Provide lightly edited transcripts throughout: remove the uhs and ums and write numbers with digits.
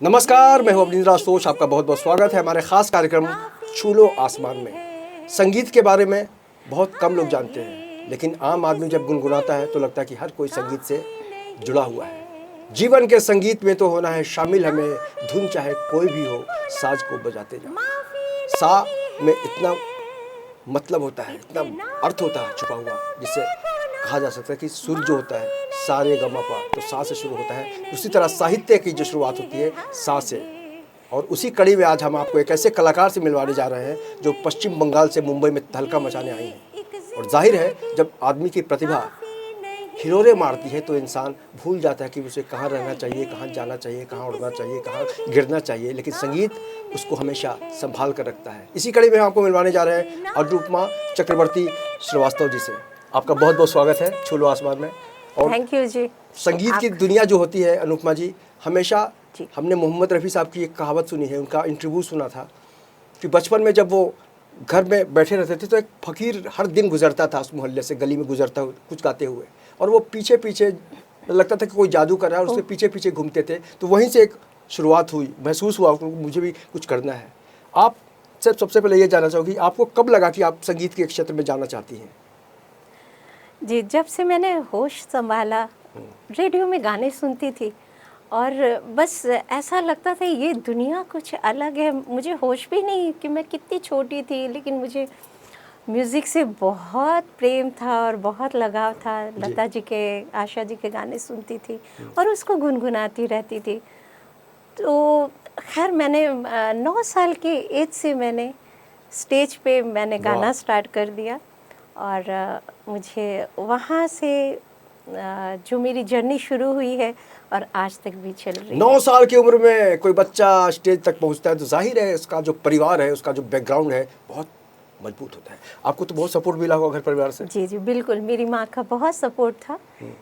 नमस्कार, मैं हूं अवनींद्र आशुतोष। आपका बहुत बहुत स्वागत है हमारे ख़ास कार्यक्रम छू लो आसमान में। संगीत के बारे में बहुत कम लोग जानते हैं, लेकिन आम आदमी जब गुनगुनाता है तो लगता है कि हर कोई संगीत से जुड़ा हुआ है। जीवन के संगीत में तो होना है शामिल हमें, धुन चाहे कोई भी हो, साज को बजाते जाओ। सा में इतना मतलब होता है, इतना अर्थ होता है छुपा हुआ, जिससे कहा जा सकता है कि सुर जो होता है सा रे ग म प, तो सा से शुरू होता है। उसी तरह साहित्य की जो शुरुआत होती है सा से। और उसी कड़ी में आज हम आपको एक ऐसे कलाकार से मिलवाने जा रहे हैं जो पश्चिम बंगाल से मुंबई में तहलका मचाने आई हैं। और जाहिर है, जब आदमी की प्रतिभा हिलोरे मारती है तो इंसान भूल जाता है कि उसे कहाँ रहना चाहिए, कहाँ जाना चाहिए, कहाँ उड़ना चाहिए, कहाँ गिरना चाहिए, लेकिन संगीत उसको हमेशा संभाल कर रखता है। इसी कड़ी में हम आपको मिलवाने जा रहे हैं अनुपमा चक्रवर्ती श्रीवास्तव जी से। आपका बहुत बहुत स्वागत है छू लो आसमान में। और थैंक यू जी। संगीत की दुनिया जो होती है अनुपमा जी, हमेशा हमने मोहम्मद रफ़ी साहब की एक कहावत सुनी है, उनका इंटरव्यू सुना था कि बचपन में जब वो घर में बैठे रहते थे तो एक फ़कीर हर दिन गुजरता था उस मोहल्ले से, गली में गुजरता कुछ गाते हुए, और वो पीछे पीछे लगता था कि कोई जादू कर रहा है और उसके पीछे पीछे घूमते थे। तो वहीं से एक शुरुआत हुई, महसूस हुआ मुझे भी कुछ करना है। आप सबसे पहले ये जानना चाहूँगी, आपको कब लगा कि आप संगीत के क्षेत्र में जाना चाहती हैं? जी, जब से मैंने होश संभाला, रेडियो में गाने सुनती थी और बस ऐसा लगता था ये दुनिया कुछ अलग है। मुझे होश भी नहीं कि मैं कितनी छोटी थी, लेकिन मुझे म्यूज़िक से बहुत प्रेम था और बहुत लगाव था। लता जी के, आशा जी के गाने सुनती थी और उसको गुनगुनाती रहती थी। तो खैर मैंने 9 साल की एज से मैंने स्टेज पे मैंने गाना स्टार्ट कर दिया और मुझे वहाँ से जो मेरी जर्नी शुरू हुई है और आज तक भी चल रही है। 9 साल की उम्र में कोई बच्चा स्टेज तक पहुँचता है तो जाहिर है उसका जो परिवार है, उसका जो बैकग्राउंड है, बहुत मजबूत होता है। आपको तो बहुत सपोर्ट मिला होगा घर परिवार से? जी जी बिल्कुल, मेरी माँ का बहुत सपोर्ट था,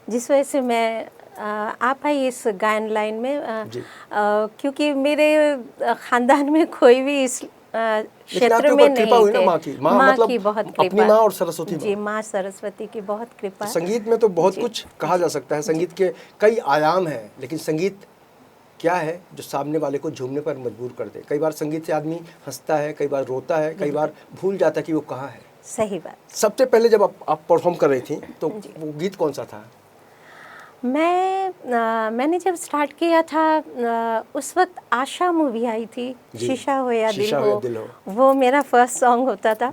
जिस वजह से मैं आ पाई इस गायन लाइन में। क्योंकि मेरे ख़ानदान में कोई भी इस क्षेत्र में नहीं कृपा हुई ना थे। माँ की? माँ मतलब की बहुत कृपा। अपनी माँ और सरस्वती जी, माँ। माँ सरस्वती की बहुत कृपा। तो संगीत में तो बहुत कुछ कहा जा सकता है, संगीत के कई आयाम हैं, लेकिन संगीत क्या है जो सामने वाले को झूमने पर मजबूर कर दे? कई बार संगीत से आदमी हंसता है, कई बार रोता है, कई बार भूल जाता है कि वो कहाँ है। सही बात। सबसे पहले जब आप परफॉर्म कर रही थी तो वो गीत कौन सा था? मैंने जब स्टार्ट किया था उस वक्त आशा मूवी आई थी, शीशा हो या दिल हो, वो मेरा फर्स्ट सॉन्ग होता था।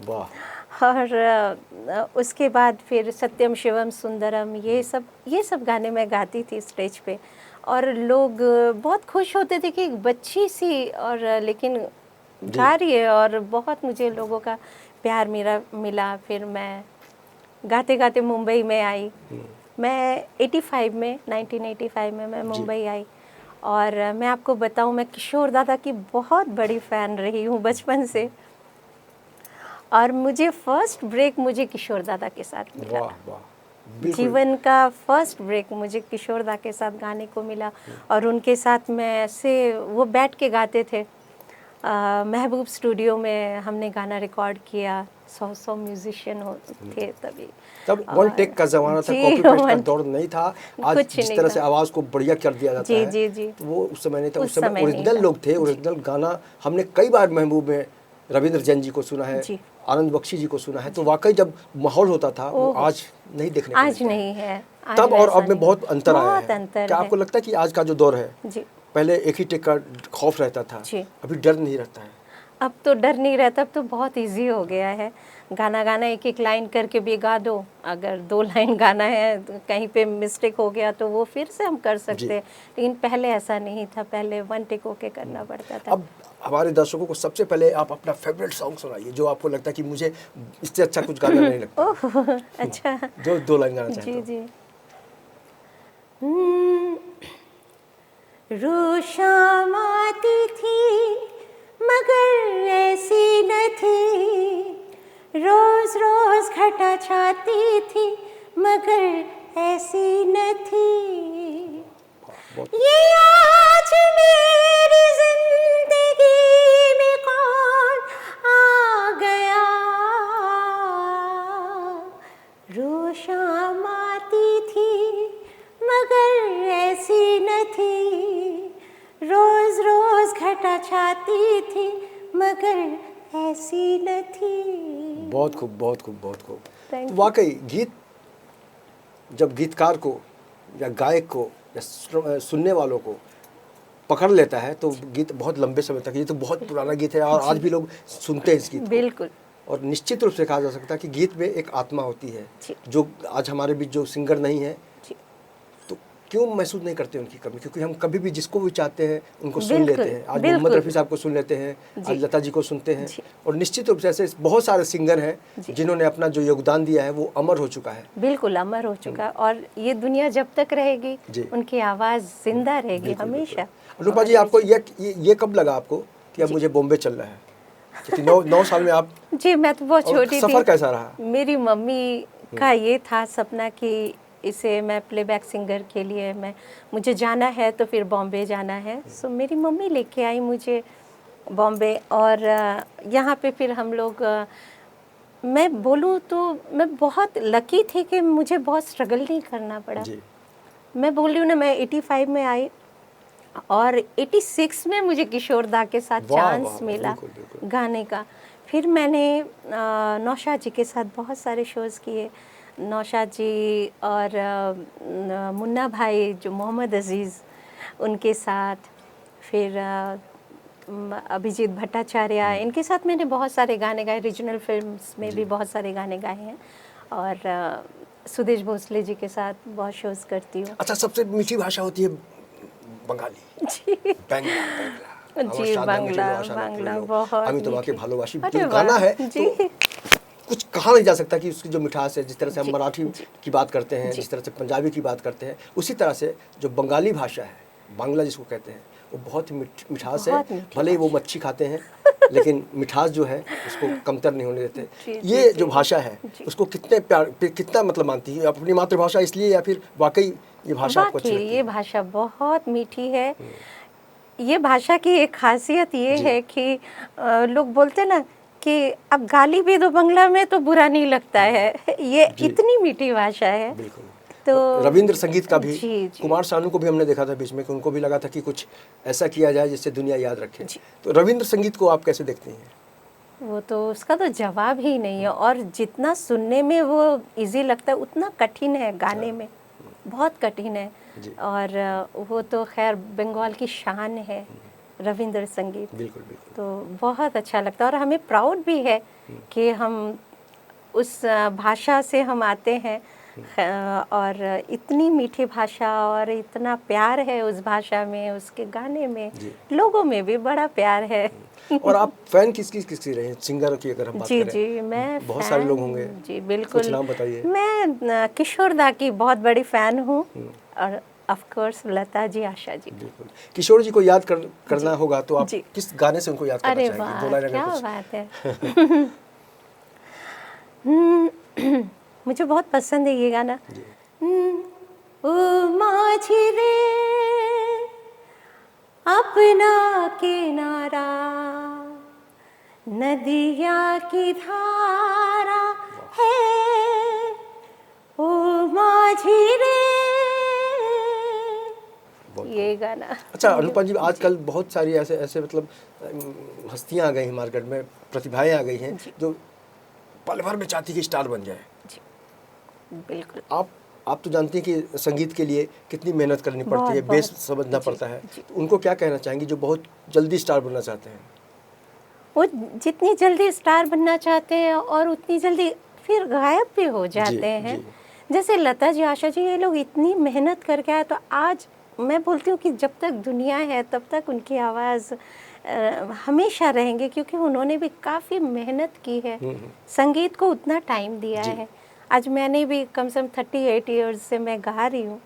और उसके बाद फिर सत्यम शिवम सुंदरम, ये सब गाने मैं गाती थी स्टेज पे और लोग बहुत खुश होते थे कि एक बच्ची सी और लेकिन गा रही है, और बहुत मुझे लोगों का प्यार मेरा मिला। फिर मैं गाते गाते मुंबई में आई। मैं 1985 में मैं मुंबई आई और मैं आपको बताऊं, मैं किशोर दादा की बहुत बड़ी फ़ैन रही हूँ बचपन से, और मुझे फर्स्ट ब्रेक मुझे किशोर दादा के साथ मिला। जीवन का फर्स्ट ब्रेक मुझे किशोर दा के साथ गाने को मिला और उनके साथ मैं ऐसे वो बैठ के गाते थे। महबूब स्टूडियो में हमने गाना रिकॉर्ड किया, 100 म्यूजिशियन थे तभी। तब वन टेक का ज़माना था, कॉपी पेस्ट का दौर नहीं था। आज जिस तरह से आवाज़ को बढ़िया कर दिया जाता है, जी, तो वो उस समय नहीं था। उस समय ओरिजिनल लोग थे, ओरिजिनल गाना हमने कई बार महबूब में रविंद्र जैन जी को सुना है, आनंद बख्शी जी को सुना है, तो वाकई जब माहौल होता था वो आज नहीं देखने को आज नहीं है। तब और अब में बहुत अंतर आया है। क्या आपको लगता है कि आज का जो दौर है, पहले एक ही टेक का खौफ रहता था, अभी डर नहीं रहता है? अब तो डर नहीं रहता, अब तो बहुत इजी हो गया है। गाना एक एक लाइन करके भी गा दो, अगर 2 लाइन गाना है तो कहीं पे मिस्टेक हो गया तो वो फिर से हम कर सकते हैं, लेकिन पहले ऐसा नहीं था, पहले 1 टेक होके करना पड़ता था। अब हमारे दर्शकों को सबसे पहले आप अपना फेवरेट सॉन्ग सुनाइए, जो आपको लगता है कि मुझे इससे अच्छा कुछ गाना नहीं लगता। ओह अच्छा, जो 2 लाइन गाना चाहते हो। जी। रोशाम आती थी मगर ऐसी न थी, रोज रोज घटा छाती थी मगर ऐसी न थी। ये आज मेरी जिंदगी में कौन आ गया, रोशाम आती थी मगर ऐसी न थी, रोज रोज घटा चाहती थी मगर ऐसी न थी। बहुत खूब, बहुत खूब, बहुत खूब। Thank तो you. वाकई गीत जब गीतकार को या गायक को या सुनने वालों को पकड़ लेता है तो गीत बहुत लंबे समय तक, ये तो बहुत पुराना गीत है और आज भी लोग सुनते हैं इस गीत को। बिल्कुल और निश्चित रूप से कहा जा सकता है कि गीत में एक आत्मा होती है, जी। जो आज हमारे बीच जो सिंगर नहीं है, जी। तो क्यों महसूस नहीं करते उनकी कमी? क्योंकि हम कभी भी जिसको भी चाहते हैं उनको सुन बिल्कुल, लेते हैं। आज बिल्कुल। मोहम्मद रफ़ी साहब को सुन लेते हैं, जी। आज लता जी को सुनते हैं। जी। और निश्चित रूप से ऐसे बहुत सारे सिंगर जी। हैं जिन्होंने अपना जो योगदान दिया है वो अमर हो चुका है। बिल्कुल अमर हो चुका और ये दुनिया जब तक रहेगी जी। उनकी आवाज़ जिंदा रहेगी बिल्कुल, हमेशा। बिल्कुल। अनुपा जी, आपको ये कब लगा आपको कि अब मुझे बॉम्बे चलना है? क्योंकि 9 साल में आप, जी मैं तो बहुत और छोटी सफ़र थी। कैसा रहा? मेरी मम्मी का ये था सपना कि इसे मैं प्लेबैक सिंगर के लिए मुझे जाना है तो फिर बॉम्बे जाना है। सो मेरी मम्मी लेके आई मुझे बॉम्बे और यहाँ पे फिर हम लोग मैं बोलूँ तो मैं बहुत लकी थी कि मुझे बहुत स्ट्रगल नहीं करना पड़ा। जी। मैं बोल रही हूँ ना, मैं 85 में आई और 86 में मुझे किशोर दा के साथ वाह, चांस वाह, मिला बिल्कुल, बिल्कुल। गाने का। फिर मैंने नौशाद जी के साथ बहुत सारे शोज़ किए, नौशाद जी और मुन्ना भाई जो मोहम्मद अज़ीज़ उनके साथ, फिर अभिजीत भट्टाचार्य, इनके साथ मैंने बहुत सारे गाने गाए, रीजनल फिल्म्स में भी बहुत सारे गाने गाए हैं और सुदेश भोसले जी के साथ बहुत शोज़ करती हूँ। अच्छा, सबसे मीठी भाषा होती है बंगाली, जी बांग्ला, बांग्ला। আমার जी সাধে আমি बांग्ला চলো আশা না बांग्ला করলেও, बहुत আমি তোমাকে मीठी। ভালোবাসি। अरे जो वाह, गाना है जी तो कुछ कहा नहीं जा सकता कि उसकी जो मिठास है, जिस तरह से हम जी, मराठी जी। की बात करते हैं, जी। जिस तरह से पंजाबी की बात करते हैं, उसी तरह से जो बंगाली भाषा है, बांग्ला जिसको कहते हैं, वो बहुत ही मिठास है। बहुत मीठी भले ही वो मच्छी खाते हैं लेकिन मिठास जो है उसको कमतर नहीं होने देते। जी, ये जी, जो जी। भाषा है जी। उसको कितने प्यार, कितना मतलब मानती है अपनी मातृभाषा इसलिए, या फिर वाकई ये भाषा आपको अच्छी वाकई लगती ये है? भाषा बहुत मीठी है। ये भाषा की एक खासियत ये जी। है कि लोग बोलते हैं ना कि अब गाली भी दो बंगला में तो बुरा नहीं लगता है। ये जी। इतनी मीठी भाषा है। बिल्कुल। तो रविंद्र संगीत का भी, जी, जी। कुमार सानू को भी हमने देखा था बीच में कि उनको भी लगा था कि कुछ ऐसा किया जाए जिससे दुनिया याद रखे। जी। तो रविंद्र संगीत को आप कैसे देखते हैं? वो तो उसका तो जवाब ही नहीं है और जितना सुनने में वो इजी लगता है उतना कठिन है गाने में, बहुत कठिन है। जी। और वो तो खैर बंगाल की शान है रविंद्र संगीत। बिल्कुल, बिल्कुल। तो बहुत अच्छा लगता है और हमें प्राउड भी है कि हम उस भाषा से हम आते हैं और इतनी मीठी भाषा और इतना प्यार है उस भाषा में, उसके गाने में, जी। लोगों में भी बड़ा प्यार है। और आप फैन किसकी रहे हैं, सिंगर की अगर हम बात जी करें? जी मैं बहुत सारे लोग फ़ैन, होंगे। जी कुछ बिल्कुल। नाम बताइए। मैं किशोर दा की बहुत बड़ी फ़ैन हूँ और ऑफ कोर्स लता जी, आशा जी। बिल्कुल। किशोर जी को याद करना होगा तो आप जी। किस गाने से उनको याद करना अरे चाहेंगे? दो वाह, लाइन अगर क्या कुछ। बात है। मुझे बहुत पसंद है ये गाना। जी। ओ माझी रे अपना किनारा, नदिया की धारा है, ओ माझी रे। ये गाना। अच्छा अनुपा जी, आजकल बहुत सारी ऐसे मतलब हस्तियां आ गई हैं मार्केट में, प्रतिभाएं आ गई हैं जो पल भर में चाहती कि स्टार बन जाए। जी बिल्कुल। आप तो जानती हैं कि संगीत के लिए कितनी मेहनत करनी पड़ती है, बहुत, बेस बहुत। समझना जी, पड़ता है। जी। तो उनको क्या कहना चाहेंगी जो बहुत जल्दी स्टार बनना चाहते हैं? वो जितनी जल्दी स्टार बनना चाहते हैं और उतनी जल्दी फिर गायब भी हो जाते हैं। जी। जैसे लता जी, आशा जी, ये लोग इतनी मेहनत करके आए, तो आज मैं बोलती हूँ कि जब तक दुनिया है तब तक उनकी आवाज़ हमेशा रहेंगे, क्योंकि उन्होंने भी काफ़ी मेहनत की है, संगीत को उतना टाइम दिया जी। है। आज मैंने भी कम से कम 38 इयर्स से मैं गा रही हूँ।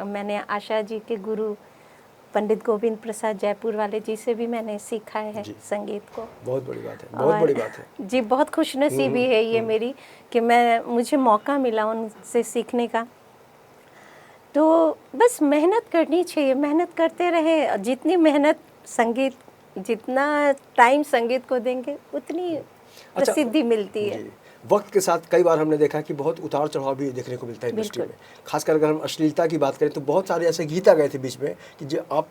मैंने आशा जी के गुरु पंडित गोविंद प्रसाद जयपुर वाले जी से भी मैंने सीखा है जी। संगीत को। बहुत बड़ी बात है, बहुत बड़ी बात है। जी बहुत खुशनसीबी है ये मेरी कि मुझे मौका मिला उनसे सीखने का। तो बस मेहनत करनी चाहिए, मेहनत करते रहे। जितनी मेहनत जितना टाइम संगीत को देंगे उतनी प्रसिद्धि मिलती है। जी। वक्त के साथ कई बार हमने देखा कि बहुत उतार चढ़ाव भी देखने को मिलता है इंडस्ट्री में। खासकर अगर हम अश्लीलता की बात करें तो बहुत सारे ऐसे गीत आ गए थे बीच में कि जो आप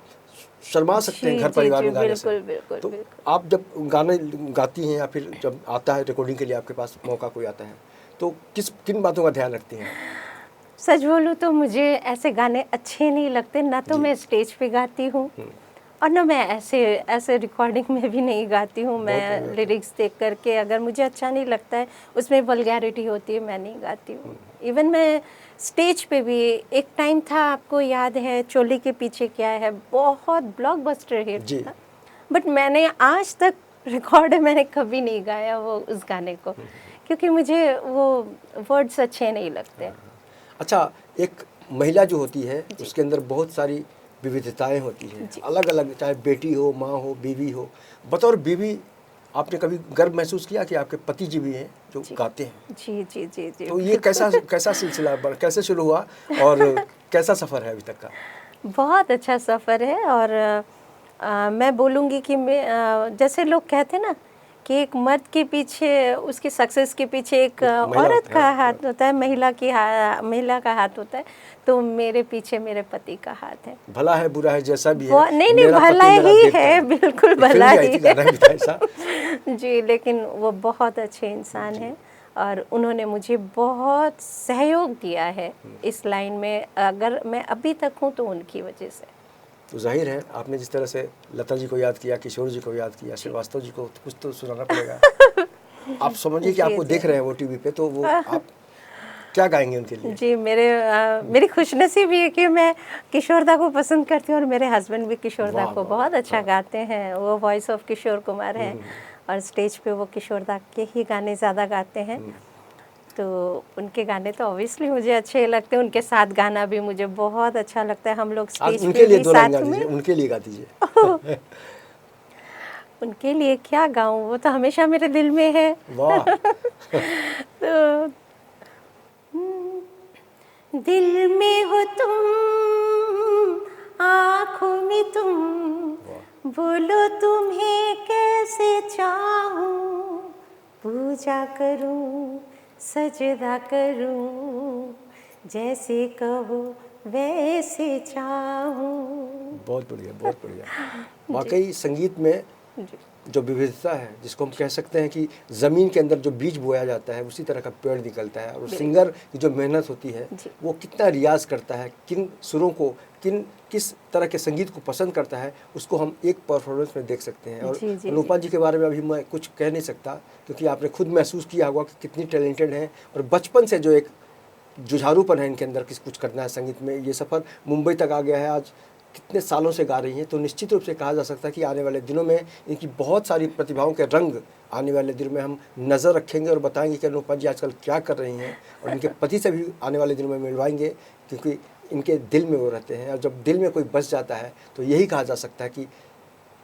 शर्मा सकते हैं जी, घर जी, परिवार जी, में गाने से। बिल्कुल, तो बिल्कुल। आप जब गाने गाती हैं या फिर जब आता है रिकॉर्डिंग के लिए आपके पास मौका कोई आता है तो किन बातों का ध्यान रखती हैं? सच बोलूँ तो मुझे ऐसे गाने अच्छे नहीं लगते, ना तो जी। मैं स्टेज पे गाती हूँ और ना मैं ऐसे रिकॉर्डिंग में भी नहीं गाती हूँ। मैं लिरिक्स देख करके अगर मुझे अच्छा नहीं लगता है, उसमें वल्गैरिटी होती है, मैं नहीं गाती हूँ। इवन मैं स्टेज पे भी, एक टाइम था आपको याद है, चोली के पीछे क्या है, बहुत ब्लॉकबस्टर हिट जी। था, बट मैंने आज तक रिकॉर्ड मैंने कभी नहीं गाया वो उस गाने को, क्योंकि मुझे वो वर्ड्स अच्छे नहीं लगते। अच्छा, एक महिला जो होती है उसके अंदर बहुत सारी विविधताएं होती हैं, अलग अलग, चाहे बेटी हो, माँ हो, बीवी हो। बतौर बीवी आपने कभी गर्व महसूस किया कि आपके पति जी भी हैं जो गाते हैं? जी जी जी जी तो ये कैसा सिलसिला कैसे शुरू हुआ और कैसा सफ़र है अभी तक का? बहुत अच्छा सफ़र है। और मैं बोलूँगी कि जैसे लोग कहते हैं ना कि एक मर्द के पीछे, उसकी सक्सेस के पीछे एक महिला औरत होती है, का हाथ होता है, महिला का हाथ होता है, तो मेरे पीछे मेरे पति का हाथ है। भला है बुरा है जैसा भी है, नहीं मेरा भला पति मेरा ही देखता है, बिल्कुल एक फिल्म भला भी आई ही थी, गाना भी था ऐसा। जी, लेकिन वो बहुत अच्छे इंसान हैं और उन्होंने मुझे बहुत सहयोग दिया है इस लाइन में। अगर मैं अभी तक हूँ तो उनकी वजह से। तो जाहिर है आपने जिस तरह से लता जी को याद किया, किशोर जी को याद किया, श्रीवास्तव जी को, तो कुछ तो सुनाना पड़ेगा। आप समझिए कि आपको देख रहे हैं वो टीवी पे, तो वो आप क्या गाएंगे उनके लिए? जी, मेरी खुशनसीबी है कि मैं किशोर दा को पसंद करती हूँ और मेरे हस्बैंड भी किशोर दा को बहुत अच्छा गाते हैं। वो वॉइस ऑफ किशोर कुमार हैं और स्टेज पे वो किशोर दा के ही गाने ज़्यादा गाते हैं, तो उनके गाने तो ऑब्वियसली मुझे अच्छे लगते हैं। उनके साथ गाना भी मुझे बहुत अच्छा लगता है। हम लोग आज स्टेज उनके पे लिए भी 2 लाइन गा साथ दीजिए, में। उनके लिए गा दीजिए। उनके लिए क्या गाऊं, वो तो हमेशा मेरे दिल में है। वाह! तो दिल में हो तुम, आँखों में तुम, बोलो तुम्हें कैसे चाहूं, पूजा करूं, सजदा करूं, जैसे कहो वैसे चाहूं। बहुत बढ़िया, बहुत बढ़िया। वाकई संगीत में जो विविधता है, जिसको हम कह सकते हैं कि ज़मीन के अंदर जो बीज बोया जाता है उसी तरह का पेड़ निकलता है। और सिंगर की जो मेहनत होती है, वो कितना रियाज़ करता है, किन सुरों को, किस तरह के संगीत को पसंद करता है, उसको हम एक परफॉर्मेंस में देख सकते हैं। और अनुपमा जी के बारे में अभी मैं कुछ कह नहीं सकता, क्योंकि आपने खुद महसूस किया होगा कि कितनी टैलेंटेड हैं और बचपन से जो एक जुझारूपन है इनके अंदर कि कुछ करना है संगीत में। ये सफ़र मुंबई तक आ गया है, आज कितने सालों से गा रही हैं, तो निश्चित रूप से कहा जा सकता है कि आने वाले दिनों में इनकी बहुत सारी प्रतिभाओं के रंग आने वाले दिनों में हम नज़र रखेंगे और बताएंगे कि अनुपमा जी आजकल क्या कर रही हैं। और इनके पति से भी आने वाले दिनों में मिलवाएंगे, क्योंकि इनके दिल में वो रहते हैं। और जब दिल में कोई बस जाता है तो यही कहा जा सकता है कि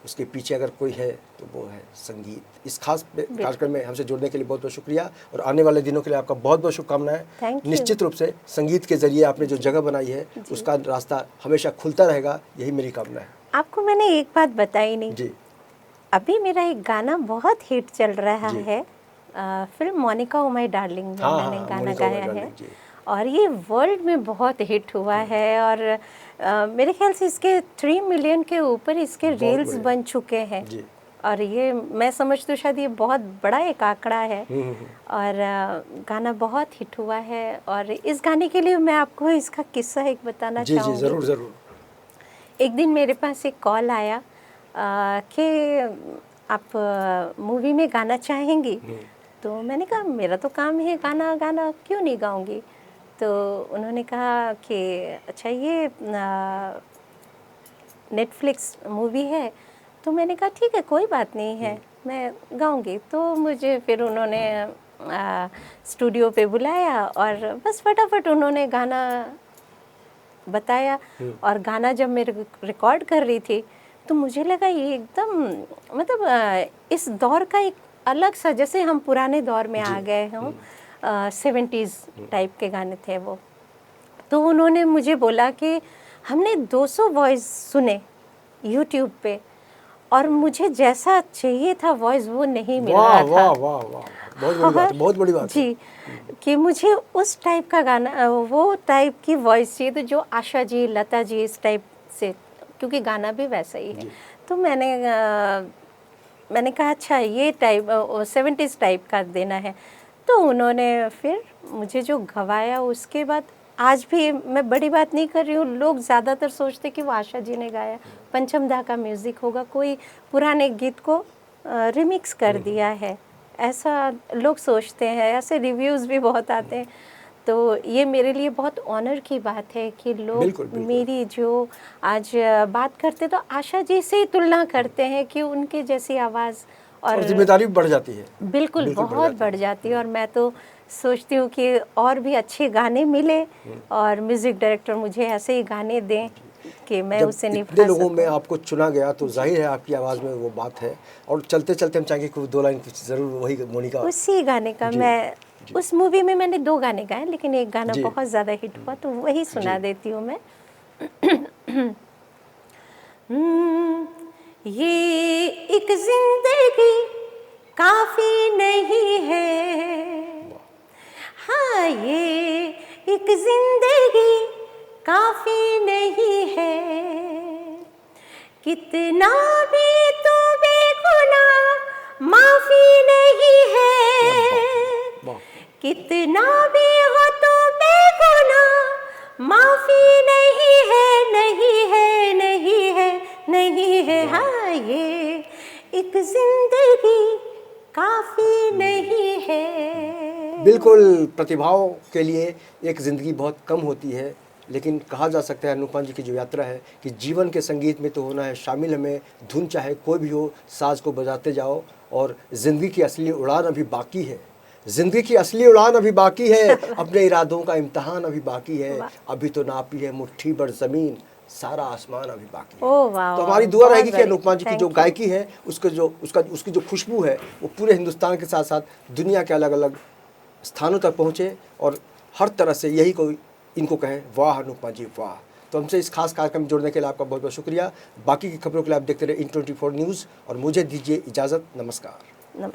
उसके पीछे अगर कोई है तो वो है संगीत। इस खास कार्यक्रम में हमसे जुड़ने के लिए बहुत बहुत शुक्रिया और आने वाले दिनों के लिए आपका बहुत बहुत शुभकामनाएं। निश्चित रूप से संगीत के ज़रिए आपने जो जगह बनाई है उसका रास्ता हमेशा खुलता रहेगा, यही मेरी कामना है। आपको मैंने एक बात बताई नहीं जी। अभी मेरा एक गाना बहुत हिट चल रहा है, film Monica O my darling में मैंने गाना गाया है और ये वर्ल्ड में बहुत हिट हुआ है। और मेरे ख्याल से इसके 3 मिलियन के ऊपर इसके रील्स बन चुके हैं और ये मैं समझती हूँ शायद ये बहुत बड़ा एक आंकड़ा है। और गाना बहुत हिट हुआ है और इस गाने के लिए मैं आपको इसका किस्सा एक बताना चाहूँगी। जी, ज़रूर ज़रूर। एक दिन मेरे पास एक कॉल आया कि आप मूवी में गाना चाहेंगी, तो मैंने कहा मेरा तो काम है गाना गाना, क्यों नहीं गाऊंगी। तो उन्होंने कहा कि अच्छा ये नेटफ्लिक्स मूवी है, तो मैंने कहा ठीक है कोई बात नहीं है मैं गाऊंगी। तो मुझे फिर उन्होंने स्टूडियो पे बुलाया और बस फटाफट उन्होंने गाना बताया और गाना जब मैं रिकॉर्ड कर रही थी तो मुझे लगा ये एकदम मतलब इस दौर का एक अलग सा, जैसे हम पुराने दौर में आ गए हों, 70s टाइप के गाने थे वो। तो उन्होंने मुझे बोला कि हमने 200 वॉइस सुने YouTube पे और मुझे जैसा चाहिए था वॉइस वो नहीं मिल रहा था। वाह वाह वाह वाह। बहुत बड़ी बात है, बहुत बड़ी बात है। जी, कि मुझे उस टाइप का गाना, वो टाइप की वॉइस चाहिए, तो जो आशा जी, लता जी इस टाइप से, क्योंकि गाना भी वैसा ही है। तो मैंने कहा अच्छा ये टाइप 70s टाइप का देना है। तो उन्होंने फिर मुझे जो गवाया, उसके बाद आज भी मैं बड़ी बात नहीं कर रही हूँ, लोग ज़्यादातर सोचते कि वो आशा जी ने गाया, पंचम दा का म्यूज़िक होगा, कोई पुराने गीत को रिमिक्स कर दिया है, ऐसा लोग सोचते हैं, ऐसे रिव्यूज़ भी बहुत आते हैं। तो ये मेरे लिए बहुत ऑनर की बात है कि लोग बिल्कुल, बिल्कुल। मेरी जो आज बात करते तो आशा जी से ही तुलना करते हैं कि उनके जैसी आवाज़, और जिम्मेदारी भी बढ़ जाती है। बिल्कुल बहुत बढ़ जाती है। और मैं तो सोचती हूँ कि और भी अच्छे गाने मिले और म्यूज़िक डायरेक्टर मुझे ऐसे ही गाने दें कि मैं जब उसे इतने निभा लोगों में सकूं। आपको चुना गया तो जाहिर है आपकी आवाज़ में वो बात है। और चलते चलते हम चाहेंगे कि 2 लाइन कुछ ज़रूर वही मोनिका। उसी गाने का जी, मैं उस मूवी में मैंने 2 गाने गाए, लेकिन एक गाना जी। बहुत ज़्यादा हिट हुआ, तो वही सुना जी। देती हूँ मैं। ये एक जिंदगी काफ़ी नहीं है, हाँ ये एक जिंदगी काफ़ी नहीं है, कितना भी तो बेगुनाह माफ़ी नहीं है, वाह, कितना भी हो तो बेगुनाह माफ़ी नहीं है, नहीं है, नहीं है, नहीं है, हाँ ये एक जिंदगी काफ़ी नहीं है। बिल्कुल। प्रतिभाओं के लिए एक ज़िंदगी बहुत कम होती है, लेकिन कहा जा सकता है अनुपमा जी की जो यात्रा है कि जीवन के संगीत में तो होना है शामिल, हमें धुन चाहे कोई भी हो, साज को बजाते जाओ। और ज़िंदगी की असली उड़ान अभी बाकी है, ज़िंदगी की असली उड़ान अभी बाकी है, अपने इरादों का इम्तहान अभी बाकी है, अभी तो नापी है मुट्ठी भर ज़मीन, सारा आसमान अभी बाकी है। ओह वाह, तो हमारी दुआ बहुत रहेगी कि बड़ी, अनुपमा जी की थैंक जो यू। गायकी है उसकी जो खुशबू है वो पूरे हिंदुस्तान के साथ साथ दुनिया के अलग अलग स्थानों तक पहुँचे, और हर तरह से यही कोई इनको कहे वाह अनुपमा जी वाह। तो हमसे इस खास कार्यक्रम में जुड़ने के लिए आपका बहुत बहुत शुक्रिया। बाकी की खबरों के लिए आप देखते रहे इन 24 न्यूज़, और मुझे दीजिए इजाज़त। नमस्कार। नमस्कार।